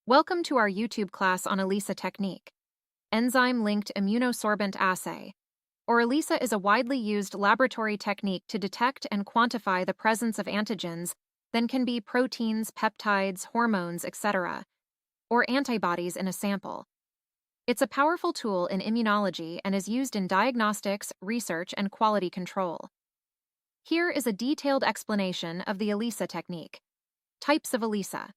Welcome to our YouTube class on ELISA technique, enzyme-linked immunosorbent assay, or ELISA is a widely used laboratory technique to detect and quantify the presence of antigens that can be proteins, peptides, hormones, etc., or antibodies in a sample. It's a powerful tool in immunology and is used in diagnostics, research, and quality control. Here is a detailed explanation of the ELISA technique. Types of ELISA.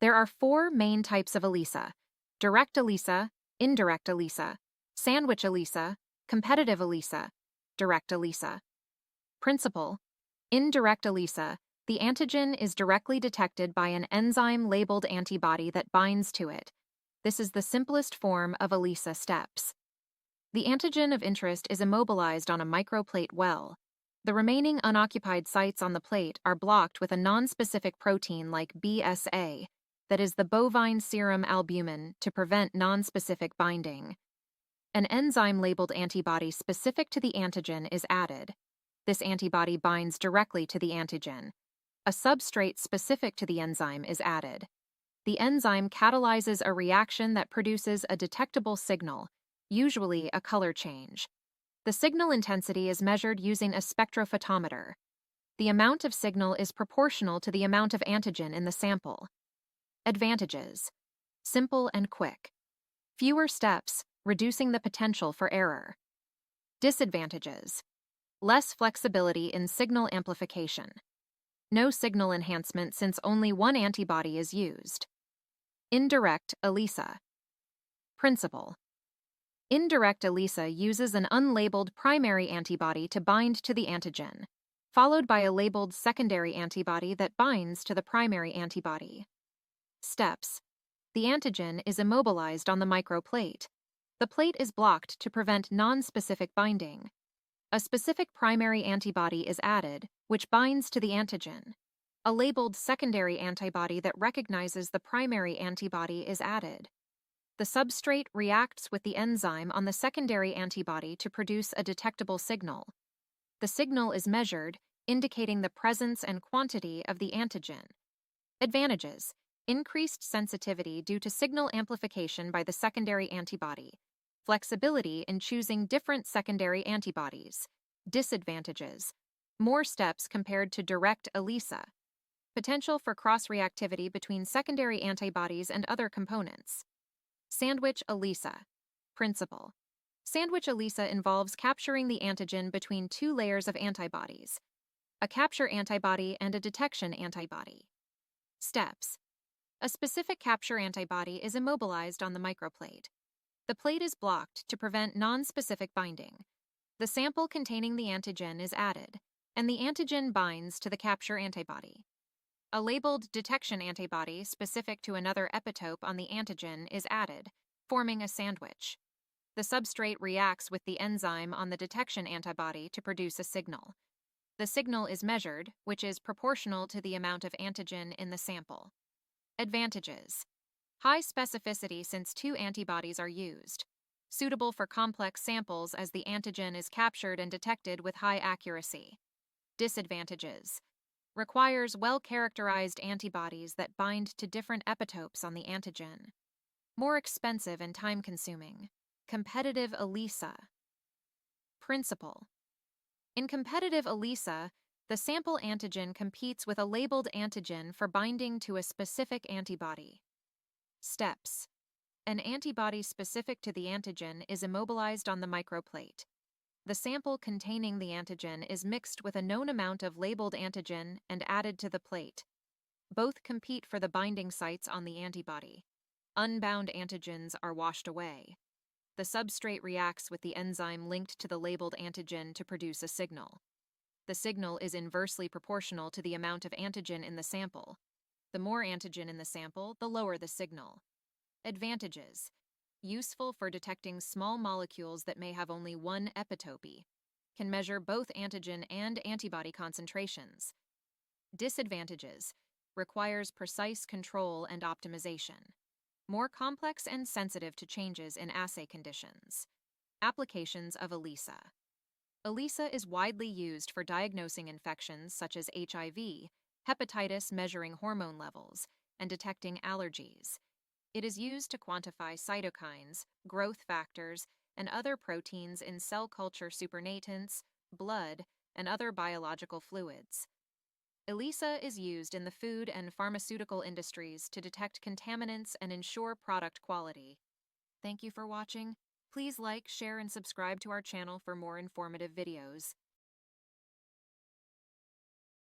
There are four main types of ELISA: direct ELISA, indirect ELISA, sandwich ELISA, competitive ELISA, direct ELISA. Principle: indirect ELISA, the antigen is directly detected by an enzyme-labeled antibody that binds to it. This is the simplest form of ELISA steps. The antigen of interest is immobilized on a microplate well. The remaining unoccupied sites on the plate are blocked with a nonspecific protein like BSA, that is the bovine serum albumin, to prevent nonspecific binding. An enzyme-labeled antibody specific to the antigen is added. This antibody binds directly to the antigen. A substrate specific to the enzyme is added. The enzyme catalyzes a reaction that produces a detectable signal, usually a color change. The signal intensity is measured using a spectrophotometer. The amount of signal is proportional to the amount of antigen in the sample. Advantages: simple and quick. Fewer steps, reducing the potential for error. Disadvantages: less flexibility in signal amplification. No signal enhancement since only one antibody is used. Indirect ELISA. Principle: indirect ELISA uses an unlabeled primary antibody to bind to the antigen, followed by a labeled secondary antibody that binds to the primary antibody. Steps: the antigen is immobilized on the microplate. The plate is blocked to prevent nonspecific binding. A specific primary antibody is added, which binds to the antigen. A labeled secondary antibody that recognizes the primary antibody is added. The substrate reacts with the enzyme on the secondary antibody to produce a detectable signal. The signal is measured, indicating the presence and quantity of the antigen. Advantages: increased sensitivity due to signal amplification by the secondary antibody. Flexibility in choosing different secondary antibodies. Disadvantages: more steps compared to direct ELISA. Potential for cross-reactivity between secondary antibodies and other components. Sandwich ELISA. Principle: sandwich ELISA involves capturing the antigen between two layers of antibodies, a capture antibody and a detection antibody. Steps: a specific capture antibody is immobilized on the microplate. The plate is blocked to prevent nonspecific binding. The sample containing the antigen is added, and the antigen binds to the capture antibody. A labeled detection antibody specific to another epitope on the antigen is added, forming a sandwich. The substrate reacts with the enzyme on the detection antibody to produce a signal. The signal is measured, which is proportional to the amount of antigen in the sample. Advantages: high specificity since two antibodies are used. Suitable for complex samples as the antigen is captured and detected with high accuracy. Disadvantages: requires well-characterized antibodies that bind to different epitopes on the antigen. More expensive and time-consuming. Competitive ELISA. Principle: in competitive ELISA, the sample antigen competes with a labeled antigen for binding to a specific antibody. Steps: an antibody specific to the antigen is immobilized on the microplate. The sample containing the antigen is mixed with a known amount of labeled antigen and added to the plate. Both compete for the binding sites on the antibody. Unbound antigens are washed away. The substrate reacts with the enzyme linked to the labeled antigen to produce a signal. The signal is inversely proportional to the amount of antigen in the sample. The more antigen in the sample, the lower the signal. Advantages: useful for detecting small molecules that may have only one epitope. Can measure both antigen and antibody concentrations. Disadvantages: requires precise control and optimization. More complex and sensitive to changes in assay conditions. Applications of ELISA. ELISA is widely used for diagnosing infections such as HIV, hepatitis measuring hormone levels, and detecting allergies. It is used to quantify cytokines, growth factors, and other proteins in cell culture supernatants, blood, and other biological fluids. ELISA is used in the food and pharmaceutical industries to detect contaminants and ensure product quality. Thank you for watching. Please like, share, and subscribe to our channel for more informative videos.